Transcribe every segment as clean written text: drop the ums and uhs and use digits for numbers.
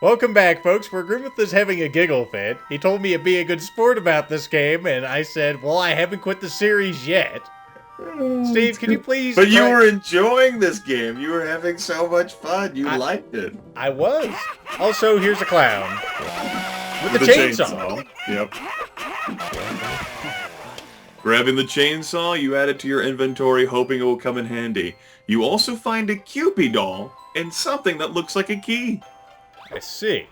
Welcome back, folks, where Grimith is having a giggle fit. He told me to be a good sport about this game, and I said, well, I haven't quit the series yet. Steve, can you please... But you were enjoying this game. You were having so much fun. You liked it. I was. Also, here's a clown. With the chainsaw. Yep. Grabbing the chainsaw, you add it to your inventory, hoping it will come in handy. You also find a Cupid doll and something that looks like a key. I see.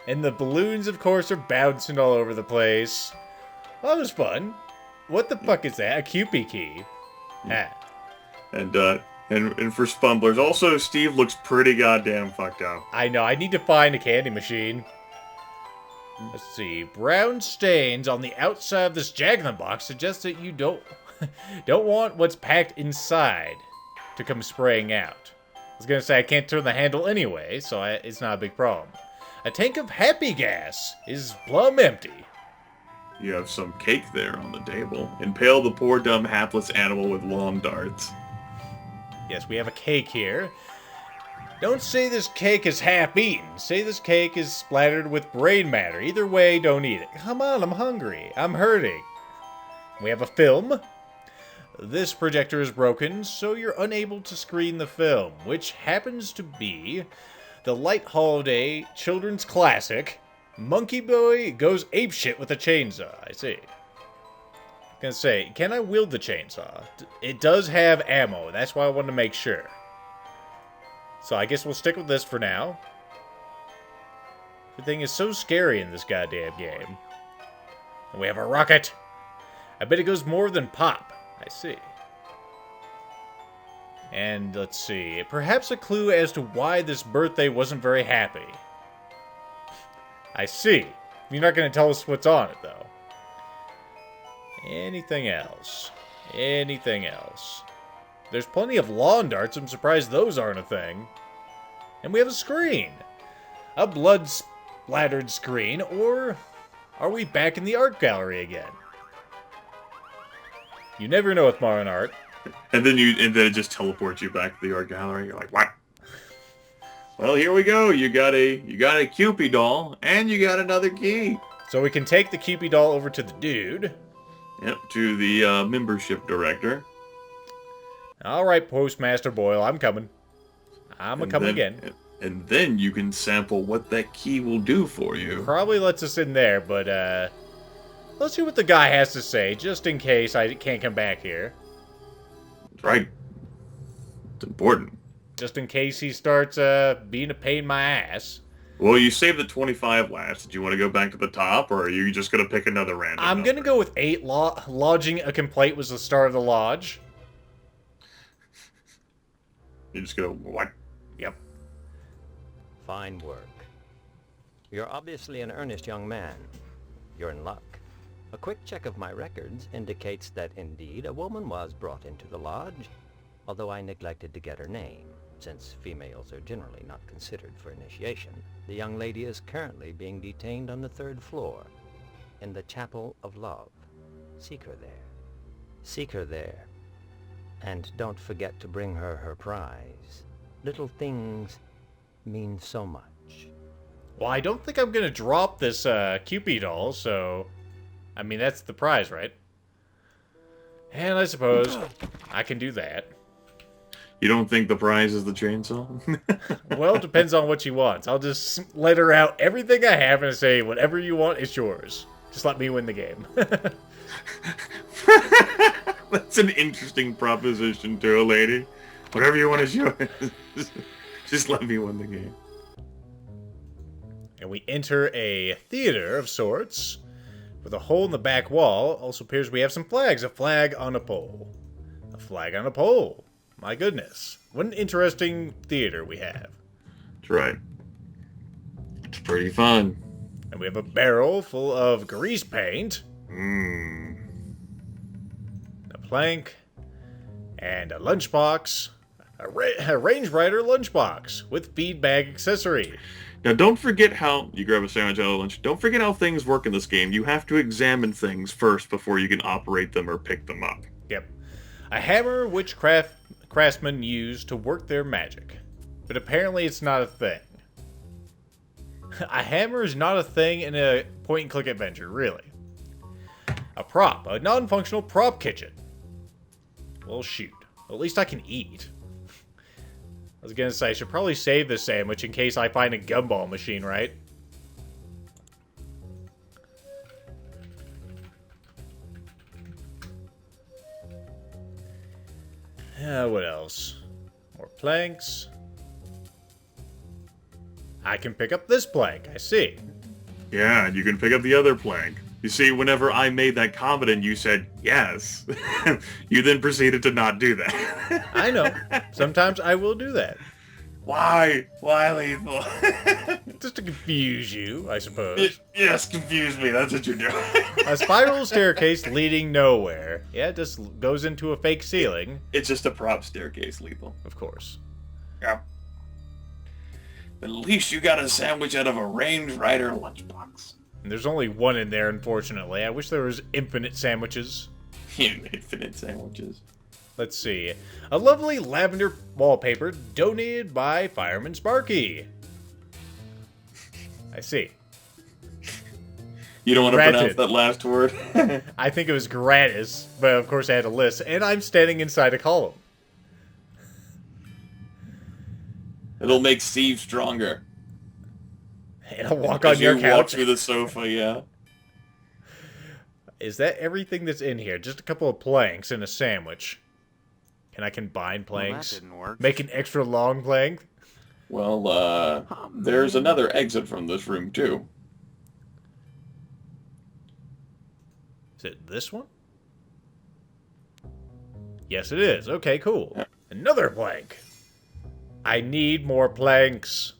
And the balloons, of course, are bouncing all over the place. Well, that was fun. What the fuck is that? A Cupid key. Ah. And for Spumblers, also, Steve looks pretty goddamn fucked up. I know, I need to find a candy machine. Let's see. Brown stains on the outside of this Jack-in-the-Box suggest that you don't want what's packed inside to come spraying out. I was gonna say I can't turn the handle anyway, so it's not a big problem. A tank of happy gas is plumb empty. You have some cake there on the table. Impale the poor dumb hapless animal with long darts. Yes, we have a cake here. Don't say this cake is half-eaten. Say this cake is splattered with brain matter. Either way, don't eat it. Come on, I'm hungry. I'm hurting. We have a film. This projector is broken, so you're unable to screen the film, which happens to be the light holiday children's classic, Monkey Boy Goes Apeshit with a Chainsaw. I see. I'm gonna say, can I wield the chainsaw? It does have ammo. That's why I wanted to make sure. So I guess we'll stick with this for now. The thing is so scary in this goddamn game. And we have a rocket. I bet it goes more than pop. I see. And let's see. Perhaps a clue as to why this birthday wasn't very happy. I see. You're not going to tell us what's on it, though. Anything else? Anything else? There's plenty of lawn darts. I'm surprised those aren't a thing. And we have a screen. A blood-splattered screen, or are we back in the art gallery again? You never know with modern art. And then it just teleports you back to the art gallery. You're like, what? Well, here we go. You got a Cupid doll, and you got another key. So we can take the Cupid doll over to the dude. Yep, to the membership director. All right, Postmaster Boyle, I'm coming. I'm coming again. And then you can sample what that key will do for you. Probably lets us in there, but let's see what the guy has to say, just in case I can't come back here. Right. It's important. Just in case he starts being a pain in my ass. Well, you saved the 25 last. Did you want to go back to the top, or are you just going to pick another random I'm going to go with 8. Lodging a complaint was the start of the lodge. You're just going to, what? Yep. Fine work. You're obviously an earnest young man. You're in luck. A quick check of my records indicates that indeed a woman was brought into the lodge, although I neglected to get her name. Since females are generally not considered for initiation, the young lady is currently being detained on the 3rd floor, in the Chapel of Love. Seek her there. Seek her there. And don't forget to bring her her prize. Little things mean so much. Well, I don't think I'm going to drop this Cupid doll, so... I mean, that's the prize, right? And I suppose I can do that. You don't think the prize is the chainsaw? Well, it depends on what she wants. I'll just let her out everything I have and say, whatever you want is yours. Just let me win the game. That's an interesting proposition to a lady. Whatever you want is yours. Just let me win the game. And we enter a theater of sorts with a hole in the back wall. Also appears we have some flags. A flag on a pole. A flag on a pole. My goodness. What an interesting theater we have. That's right. It's pretty fun. And we have a barrel full of grease paint. Mmm. A plank. And a lunchbox. A range rider lunchbox with feed bag accessory. Now, don't forget how you grab a sandwich out of lunch. Don't forget how things work in this game. You have to examine things first before you can operate them or pick them up. Yep. A hammer which craftsmen use to work their magic. But apparently it's not a thing. A hammer is not a thing in a point-and-click adventure, really. A prop. A non-functional prop kitchen. Well, shoot. At least I can eat. I was gonna say, I should probably save this sandwich in case I find a gumball machine, right? What else? More planks. I can pick up this plank, I see. Yeah, and you can pick up the other plank. You see, whenever I made that comment and you said yes, you then proceeded to not do that. I know. Sometimes I will do that. Why? Why, Lethal? Just to confuse you, I suppose. Yes, confuse me. That's what you're doing. A spiral staircase leading nowhere. Yeah, it just goes into a fake ceiling. It's just a prop staircase, Lethal. Of course. Yeah. But at least you got a sandwich out of a Range Rider lunchbox. And there's only one in there, unfortunately. I wish there was infinite sandwiches. Infinite sandwiches. Let's see. A lovely lavender wallpaper donated by Fireman Sparky. I see. You don't want to pronounce that last word? I think it was gratis, but of course I had a list, and I'm standing inside a column. It'll make Steve stronger. And I'll walk on your couch. Walk through the sofa, yeah. Is that everything that's in here? Just a couple of planks and a sandwich. Can I combine planks? Well, that didn't work. Make an extra long plank? Well, there's another exit from this room, too. Is it this one? Yes, it is. Okay, cool. Yeah. Another plank. I need more planks.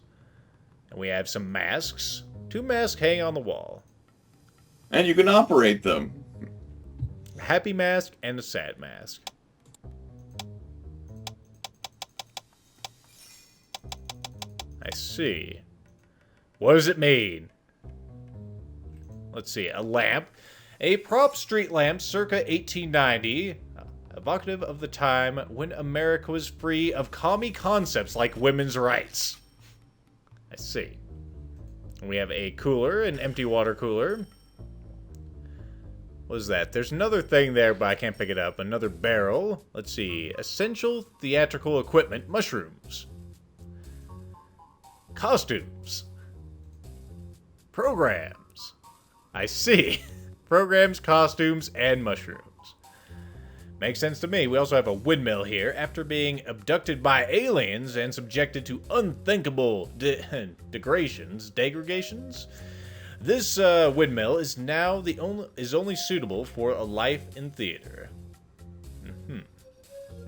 And we have some masks. 2 masks hanging on the wall. And you can operate them. A happy mask and a sad mask. I see. What does it mean? Let's see. A lamp. A prop street lamp circa 1890. Evocative of the time when America was free of commie concepts like women's rights. I see. We have a cooler, an empty water cooler. What is that? There's another thing there, but I can't pick it up. Another barrel. Let's see. Essential theatrical equipment. Mushrooms. Costumes. Programs. I see. Programs, costumes, and mushrooms. Makes sense to me. We also have a windmill here. After being abducted by aliens and subjected to unthinkable degradations, this windmill is now only suitable for a life in theater.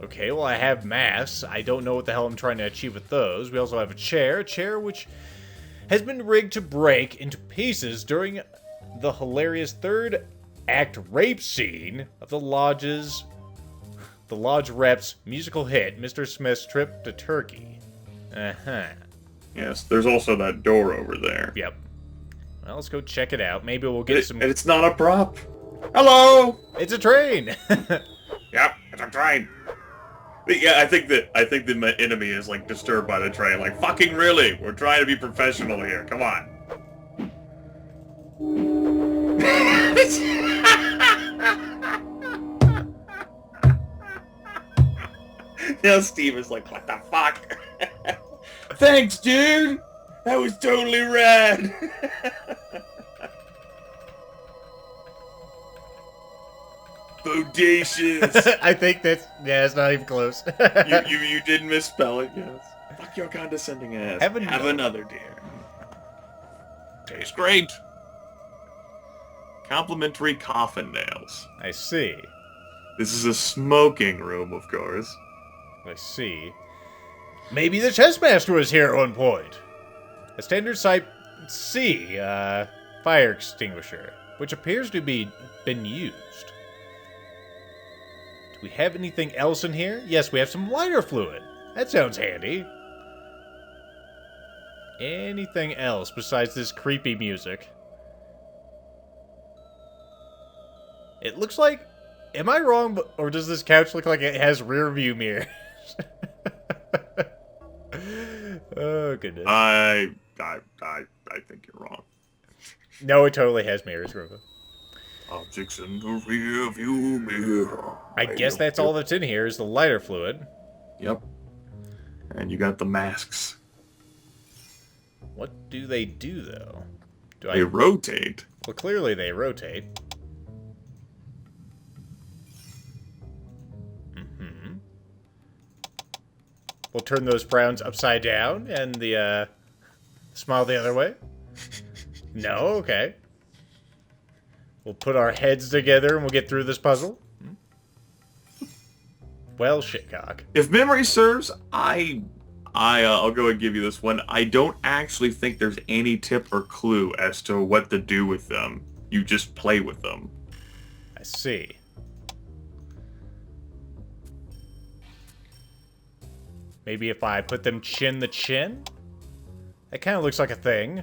Okay, well I have masks. I don't know what the hell I'm trying to achieve with those. We also have a chair which has been rigged to break into pieces during the hilarious third act rape scene of the Lodge rep's musical hit, Mr. Smith's Trip to Turkey. Yes, there's also that door over there. Yep. Well, let's go check it out. Maybe we'll get some... And it's not a prop. Hello! It's a train! Yep, it's a train. But yeah, I think the enemy is, like, disturbed by the train. Like, fucking really? We're trying to be professional here. Come on. Now Steve is like, what the fuck? Thanks, dude! That was totally rad! Bodacious! I think that's... Yeah, it's not even close. you did misspell it, yes. Fuck your condescending ass. Have another, dear. Tastes great. Complimentary coffin nails. I see. This is a smoking room, of course. I see. Maybe the chessmaster was here at one point. A standard Type C fire extinguisher, which appears to be been used. Do we have anything else in here? Yes, we have some lighter fluid. That sounds handy. Anything else besides this creepy music? It looks like... Am I wrong, or does this couch look like it has rear view mirrors? Oh, goodness. I think you're wrong. No, it totally has mirrors, Robo. Objects in the rear view mirror. I guess that's all that's in here is the lighter fluid. Yep. And you got the masks. What do they do, though? They rotate. Well, clearly they rotate. Mm-hmm. We'll turn those frowns upside down and the smile the other way. No? Okay. We'll put our heads together and we'll get through this puzzle. Well, shitcock. If memory serves, I'll go and give you this one. I don't actually think there's any tip or clue as to what to do with them. You just play with them. I see. Maybe if I put them chin to chin? That kind of looks like a thing.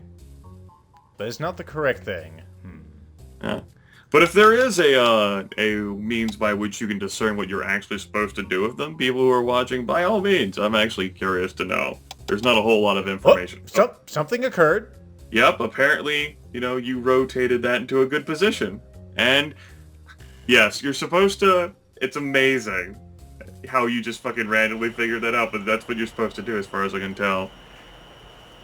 But it's not the correct thing. Yeah. But if there is a means by which you can discern what you're actually supposed to do with them, people who are watching, by all means, I'm actually curious to know. There's not a whole lot of information. Something occurred. Yep, apparently, you rotated that into a good position. And, yes, you're supposed to... It's amazing how you just fucking randomly figured that out, but that's what you're supposed to do as far as I can tell.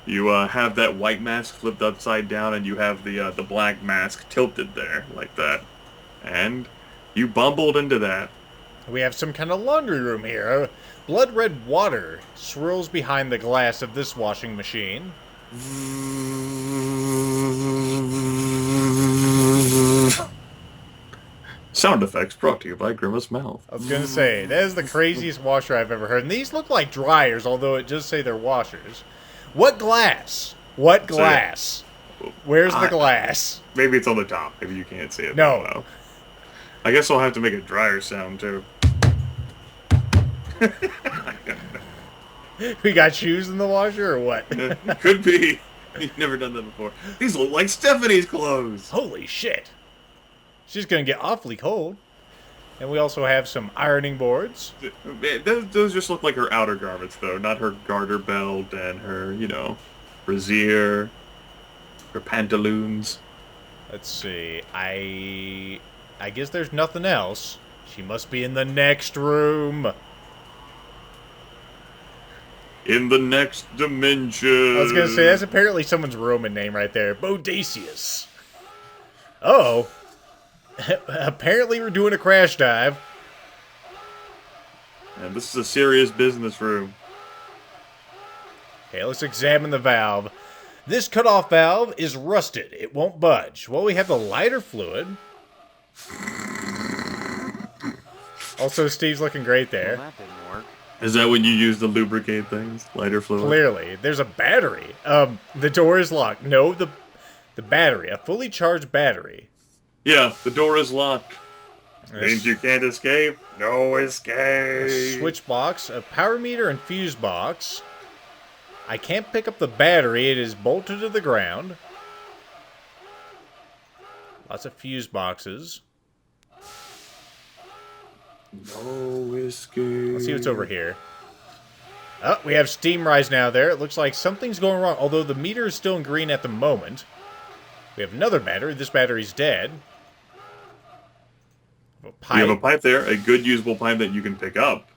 You have that white mask flipped upside down, and you have the black mask tilted there, like that. And you bumbled into that. We have some kind of laundry room here. Blood red water swirls behind the glass of this washing machine. Sound effects brought to you by Grimith's Mouth. I was going to say, that is the craziest washer I've ever heard. And these look like dryers, although it does say they're washers. What glass? What glass? Where's the glass? Maybe it's on the top. Maybe you can't see it. No. I guess I'll have to make a dryer sound, too. We got shoes in the washer, or what? Could be. You've never done that before. These look like Stephanie's clothes. Holy shit. She's going to get awfully cold. And we also have some ironing boards. Those just look like her outer garments, though. Not her garter belt and her, brassiere, her pantaloons. Let's see. I guess there's nothing else. She must be in the next room. In the next dimension. I was going to say, that's apparently someone's Roman name right there. Bodacius. Oh. Apparently we're doing a crash dive. And this is a serious business room. Okay, let's examine the valve. This cutoff valve is rusted. It won't budge. Well, we have the lighter fluid. Also, Steve's looking great there. Well, that didn't work. Is that when you use the lubricate things? Lighter fluid? Clearly. There's a battery. The door is locked. No, the battery. A fully charged battery. Yeah, the door is locked. Means you can't escape. No escape. A switch box, a power meter and fuse box. I can't pick up the battery. It is bolted to the ground. Lots of fuse boxes. No escape. Let's see what's over here. Oh, we have steam rise now there. It looks like something's going wrong, although the meter is still in green at the moment. We have another battery. This battery's dead. A pipe. You have a pipe there, a good usable pipe that you can pick up.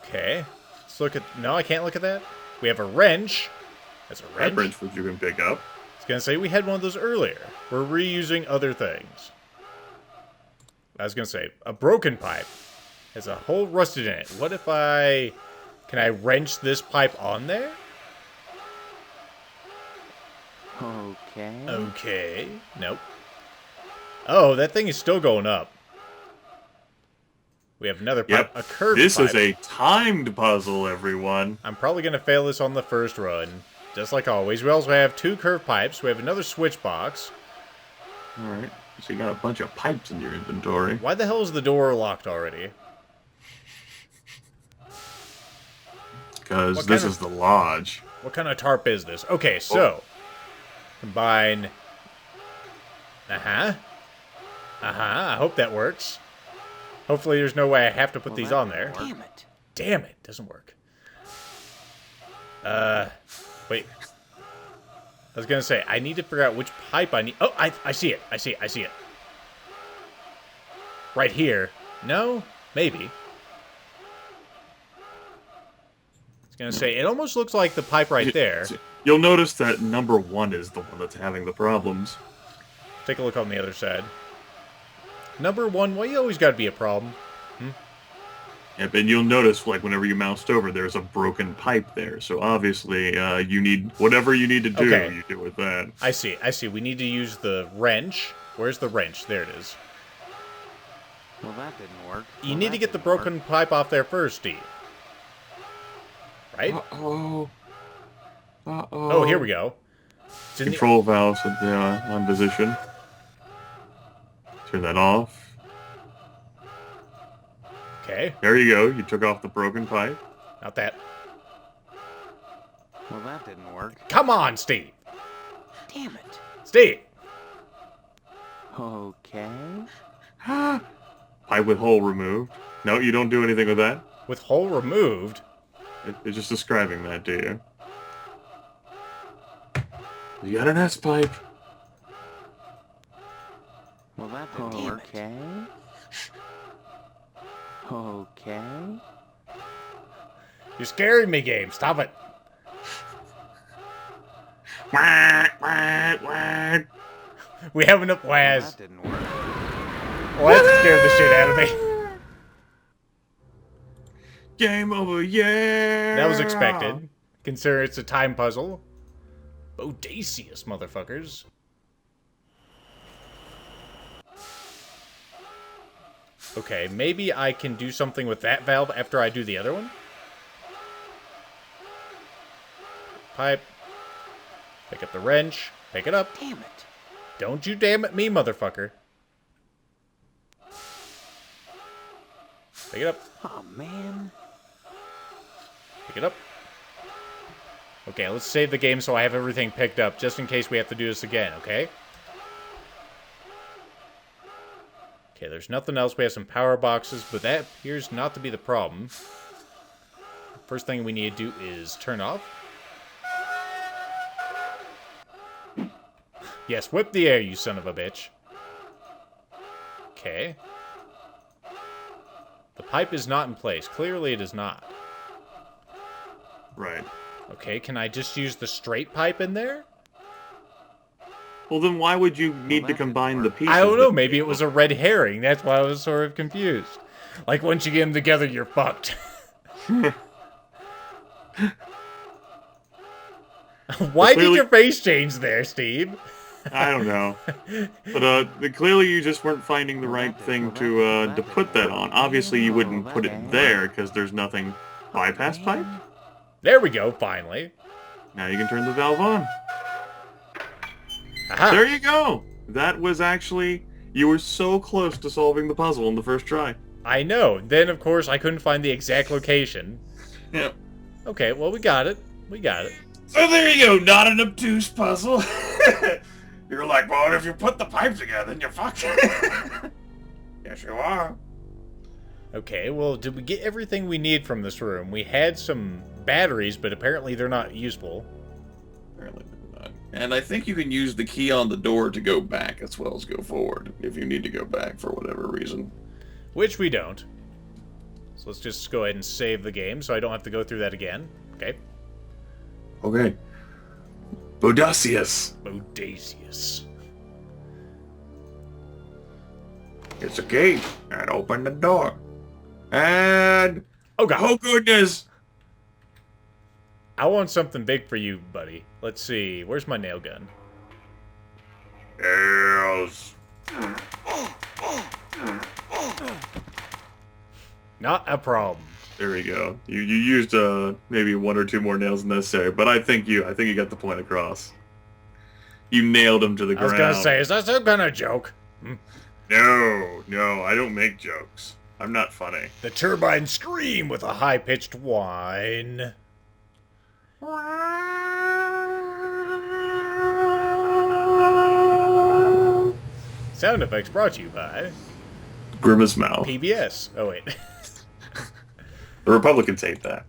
Okay. Let's look at... No, I can't look at that. We have a wrench. That's a wrench. That wrench which you can pick up. I was going to say, we had one of those earlier. We're reusing other things. I was going to say, a broken pipe. Has a hole rusted in it. What if I... Can I wrench this pipe on there? Okay. Okay. Nope. Oh, that thing is still going up. We have another pipe. Yep. A curved This pipe. is a timed puzzle, everyone. I'm probably going to fail this on the first run. Just like always. We also have two curved pipes. We have another switch box. Alright. So you got a bunch of pipes in your inventory. Why the hell is the door locked already? Because this is the lodge. What kind of tarp is this? Okay, so... Combine... I hope that works. Hopefully there's no way I have to put these on there. Damn it. Damn it. Doesn't work. Wait. I was gonna say, I need to figure out which pipe I need. Oh, I see it. I see it. I see it. Right here. No? Maybe. I was gonna say, it almost looks like the pipe right there. You'll notice that number 1 is the one that's having the problems. Take a look on the other side. Number 1, well, you always gotta be a problem. Yep, and you'll notice, like, whenever you moused over, there's a broken pipe there. So obviously, you need whatever you need to do, Okay. you do with that. I see. I see. We need to use the wrench. Where's the wrench? There it is. Well, that didn't work. You need to get the broken pipe off there first, Steve. Right? Uh-oh. Uh-oh. Oh, here we go. It's in the- Control valves on position. Turn that off. Okay. There you go. You took off the broken pipe. Not that. Well, that didn't work. Come on, Steve. Damn it. Steve. Okay. Pipe with hole removed. No, you don't do anything with that. With hole removed. It's just describing that to you. You got an S pipe. Well, that didn't work. Okay. Okay. You're scaring me, game. Stop it. Quack, quack, quack. We have enough Well, Waz. that didn't work. Well, that scared the shit out of me. Game over, yeah! That was expected. Consider it's a time puzzle. Bodacious, motherfuckers. Okay, maybe I can do something with that valve after I do the other one? Pipe. Pick up the wrench. Pick it up. Damn it. Don't you damn it me, motherfucker. Pick it up. Oh, man. Pick it up. Okay, let's save the game so I have everything picked up, just in case we have to do this again, okay? Okay, there's nothing else. We have some power boxes, but that appears not to be the problem. First thing we need to do is turn off. Yes, whip the air, you son of a bitch. Okay. The pipe is not in place. Clearly it is not. Right. Okay, can I just use the straight pipe in there? Well, then why would you need to that combine the didn't work. pieces? I don't know, that- maybe it was a red herring. That's why I was sort of confused. Like, once you get them together, you're fucked. Why did clearly- your face change there, Steve? I don't know. But clearly you just weren't finding the right thing to put that on. Obviously you wouldn't put it there because there's nothing bypass pipe. There we go, finally. Now you can turn the valve on. Aha! There you go. That was actually... You were so close to solving the puzzle in the first try. I know. Then, of course, I couldn't find the exact location. Yep. Okay, well, we got it. We got it. So there you go. Not an obtuse puzzle. You're like, well, if you put the pipe together, then you're fucked. Yes, you are. Okay, well, did we get everything we need from this room? We had some batteries, but apparently they're not useful. Apparently not. And I think you can use the key on the door to go back as well as go forward, if you need to go back for whatever reason. Which we don't. So let's just go ahead and save the game so I don't have to go through that again. Okay. Okay. Bodacious. Bodacious. It's a key. And open the door. And... Oh, God. Oh, goodness! I want something big for you, buddy. Let's see. Where's my nail gun? Yes. Not a problem. There we go. You used maybe one or two more nails than necessary, but I think you got the point across. You nailed him to the I was ground. gonna say, is that some kind of joke? No, I don't make jokes. I'm not funny. The turbines scream with a high-pitched whine. Sound effects brought to you by Grimace mouth. PBS. Oh, wait. The Republicans hate that.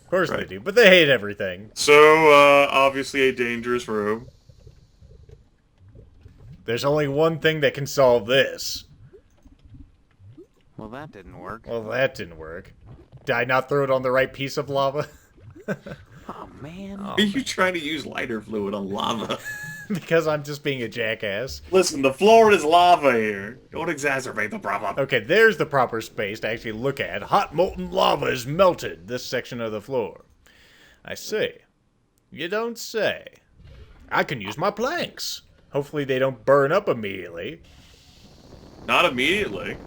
Of course they Right. do, but they hate everything. So, obviously a dangerous room. There's only one thing that can solve this. Well, that didn't work. Well, that didn't work. Did I not throw it on the right piece of lava? Oh, man. Are you trying to use lighter fluid on lava? Because I'm just being a jackass. Listen, the floor is lava here. Don't exacerbate the problem. Okay, there's the proper space to actually look at. Hot molten lava has melted this section of the floor. I see. You don't say. I can use my planks. Hopefully they don't burn up immediately. Not immediately.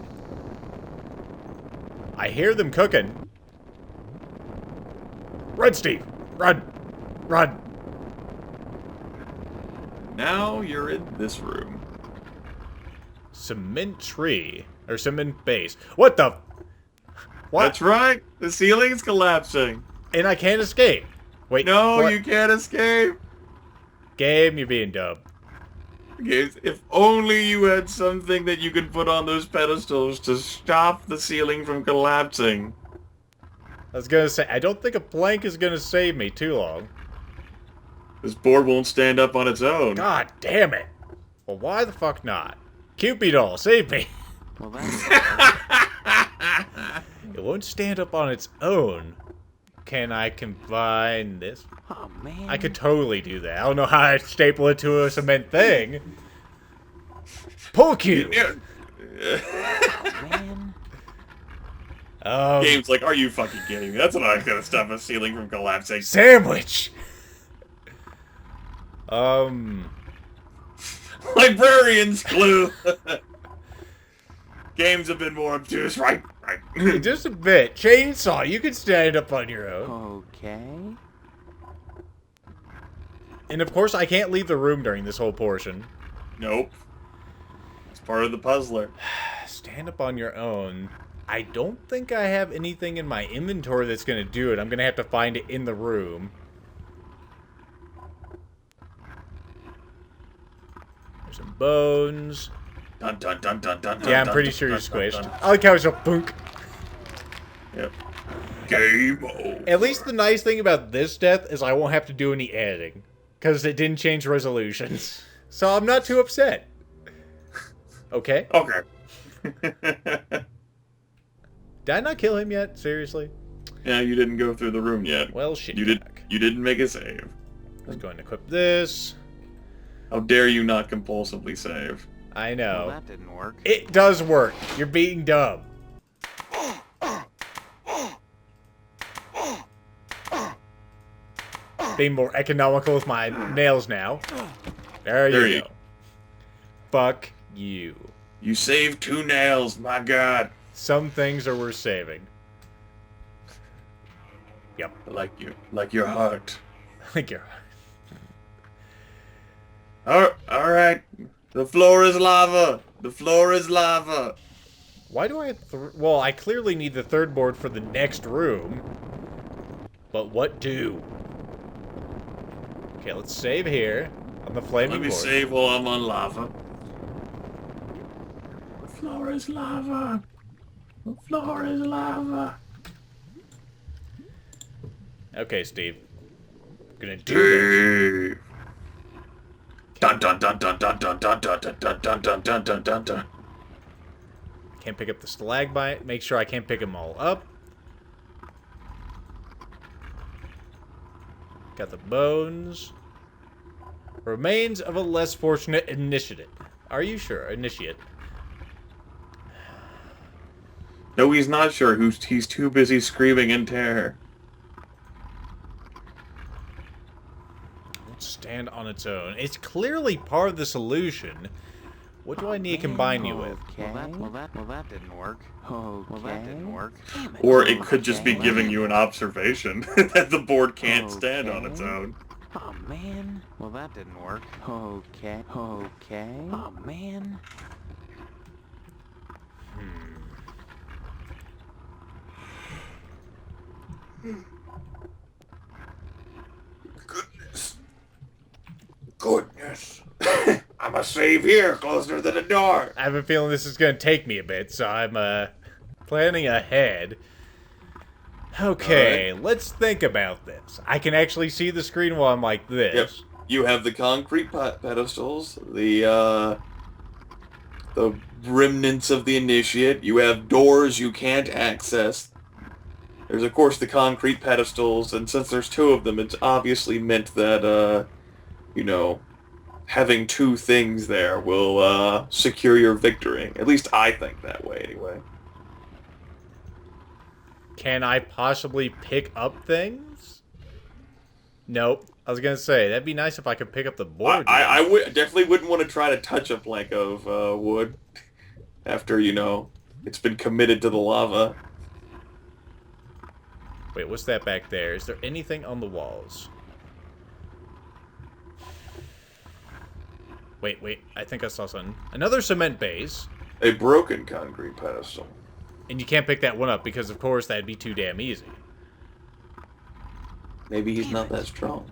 I hear them cooking. Run, Steve! Run! Run! Now you're in this room. Cement tree. Or cement base. What the... What? That's right. The ceiling's collapsing. And I can't escape. Wait, No, what? you can't escape. Game, you're being dumb. Okay, if only you had something that you could put on those pedestals to stop the ceiling from collapsing. I was gonna say, I don't think a plank is gonna save me too long. This board won't stand up on its own. God damn it! Well, why the fuck not? Cupid doll, save me! Well, that It won't stand up on its own. Can I combine this? Oh, man. I could totally do that. I don't know how I'd staple it to a cement thing. Pull cue! Oh, man. Game's like, are you fucking kidding me? That's not gonna stop a ceiling from collapsing. Sandwich! Librarian's clue. Games have been more obtuse, right? Right. Just a bit. Chainsaw, you can stand up on your own. Okay. And of course, I can't leave the room during this whole portion. Nope. It's part of the puzzler. Stand up on your own. I don't think I have anything in my inventory that's going to do it. I'm going to have to find it in the room. There's some bones. Dun dun dun dun dun. Yeah, I'm dun, pretty dun, sure you're dun, dun, squished. dun. I like how it's a boonk. Yep. Game over. At least the nice thing about this death is I won't have to do any editing. Because it didn't change resolutions. So I'm not too upset. Okay. Okay. Did I not kill him yet? Seriously? Yeah, you didn't go through the room yet. Well, shit. You didn't make a save. I was going to equip this. How dare you not compulsively save? I Well, know. that didn't work. It does work. You're being dumb. Being more economical with my nails now. There you go. Fuck you. You saved 2 nails, my god. Some things are worth saving. Yep. Like your heart. Thank you. Alright. The floor is lava. The floor is lava. Why do I have well, I clearly need the third board for the next room. But what do? Okay, let's save here on the flaming Let me board. save while I'm on lava. The floor is lava. The floor is lava. Okay, Steve. I'm gonna do this. Dave. Dun dun dun dun dun dun dun dun dun dun dun dun dun dun dun dun. Can't pick up the stalagmite. Make sure I can't pick them all up. Got the bones. Remains of a less fortunate initiate. Are you sure? Initiate. No, he's not sure. He's too busy screaming in terror. Won't stand on its own. It's clearly part of the solution. What do I need to combine you with? Okay. Well, that didn't work. Okay. Well, that didn't work. Damn it. Or it could just be giving you an observation that the board can't stand on its own. Oh, man. Well, that didn't work. Okay. Okay. Oh, man. Goodness. I'm a save here, closer to the door. I have a feeling this is going to take me a bit, so I'm planning ahead. Okay, let's think about this. I can actually see the screen while I'm like this. Yep. You have the concrete pedestals, the remnants of the initiate. You have doors you can't access. There's, of course, the concrete pedestals, and since there's two of them, it's obviously meant that, you know, having two things there will secure your victory. At least I think that way, anyway. Can I possibly pick up things? Nope. I was gonna say, that'd be nice if I could pick up the board. I definitely wouldn't want to try to touch a plank of wood after, you know, it's been committed to the lava. Wait, what's that back there? Is there anything on the walls? Wait, I think I saw something. Another cement base. A broken concrete pedestal. And you can't pick that one up because, of course, that'd be too damn easy. Maybe he's not that strong.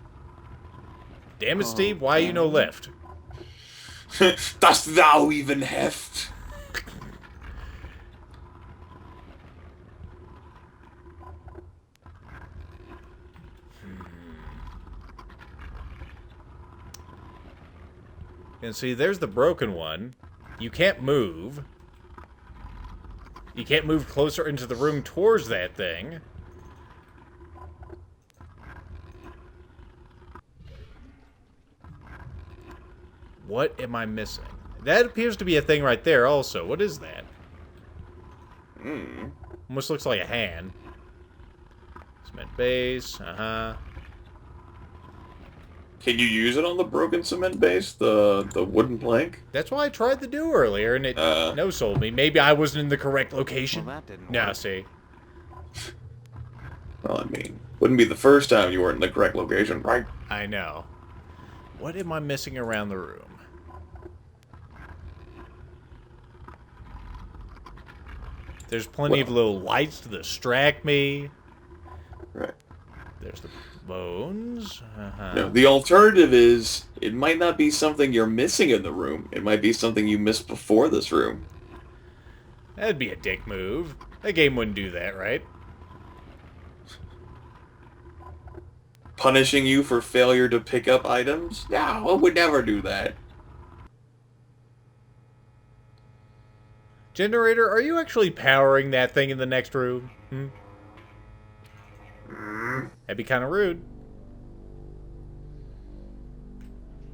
Damn it, Steve, why you no lift? Dost thou even heft? And see, there's the broken one. You can't move. You can't move closer into the room towards that thing. What am I missing? That appears to be a thing right there also. What is that? Almost looks like a hand. Cement base, Can you use it on the broken cement base? The wooden plank? That's why I tried to do earlier, and it no-sold me. Maybe I wasn't in the correct location. Well, that didn't Now, work. see. Well, I mean, wouldn't be the first time you weren't in the correct location, right? I know. What am I missing around the room? There's plenty of little lights to distract me. Right. There's the bones. No, the alternative is, it might not be something you're missing in the room. It might be something you missed before this room. That'd be a dick move. That game wouldn't do that, right? Punishing you for failure to pick up items? No, it would never do that. Generator, are you actually powering that thing in the next room? That'd be kind of rude.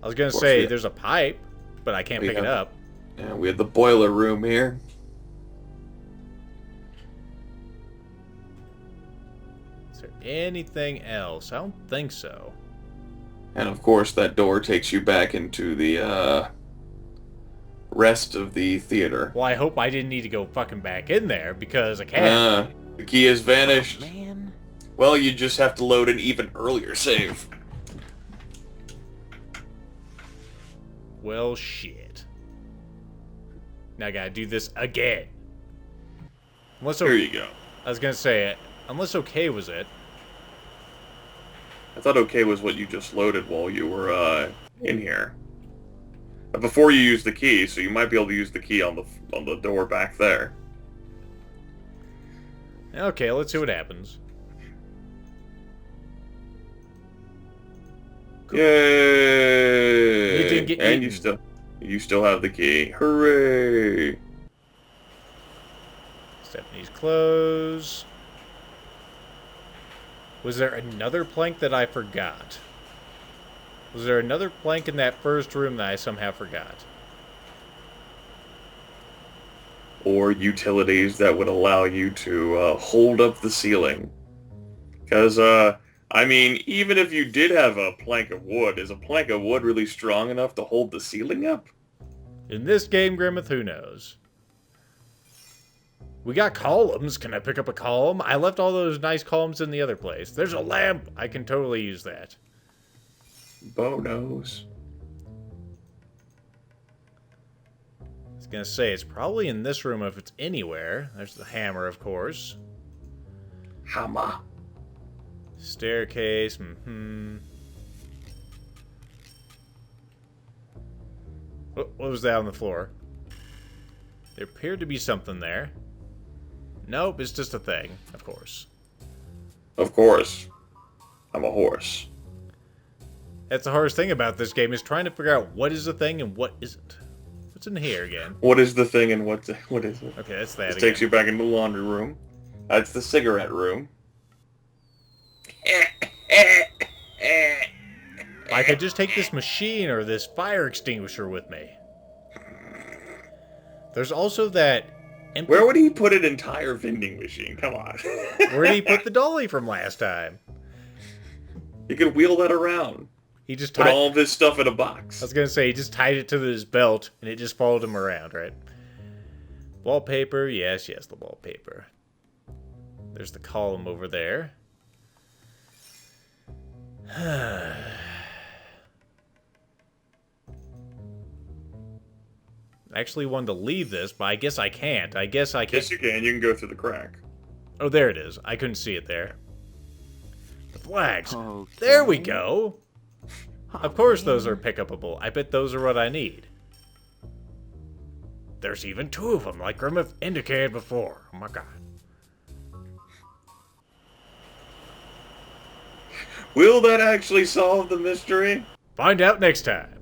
I was gonna say there's a pipe, but I can't pick it up. Yeah, we have the boiler room here. Is there anything else? I don't think so. And of course, that door takes you back into the rest of the theater. Well, I hope I didn't need to go fucking back in there because I can't. The key has vanished. Oh, man. Well, you just have to load an even earlier save. Well, shit. Now I gotta do this again. Unless Here you go. I was gonna say, unless okay was it. I thought okay was what you just loaded while you were in here. Before you use the key, so you might be able to use the key on the door back there. Okay, let's see what happens. Cool. Yay! You didn't get and eaten. you still have the key. Hooray! Stephanie's clothes. Was there another plank that I forgot? Was there another plank in that first room that I somehow forgot? Or utilities that would allow you to hold up the ceiling. Because, I mean, even if you did have a plank of wood, is a plank of wood really strong enough to hold the ceiling up? In this game, Grimith, who knows? We got columns. Can I pick up a column? I left all those nice columns in the other place. There's a lamp. I can totally use that. Bo knows. I was gonna say, it's probably in this room if it's anywhere. There's the hammer, of course. Hammer. Staircase, What was that on the floor? There appeared to be something there. Nope, it's just a thing, of course. Of course. I'm a horse. That's the hardest thing about this game, is trying to figure out what is a thing and what isn't. What's in here again? What is the thing and what is it? Okay, that's that This again. takes you back into the laundry room. That's the cigarette room. I could just take this machine or this fire extinguisher with me. There's also that empty... Where would he put an entire vending machine? Come on. Where did he put the dolly from last time? You could wheel that around. He just Put tied... all of his stuff in a box. I was going to say, he just tied it to his belt, and it just followed him around, right? Wallpaper, yes, the wallpaper. There's the column over there. I actually wanted to leave this, but I guess I can't. I guess I can't. Yes, you can. You can go through the crack. Oh, there it is. I couldn't see it there. The flags. Okay. There we go. Of course those are pick-upable. I bet those are what I need. There's even 2 of them, like Grimith indicated before. Oh my god. Will that actually solve the mystery? Find out next time.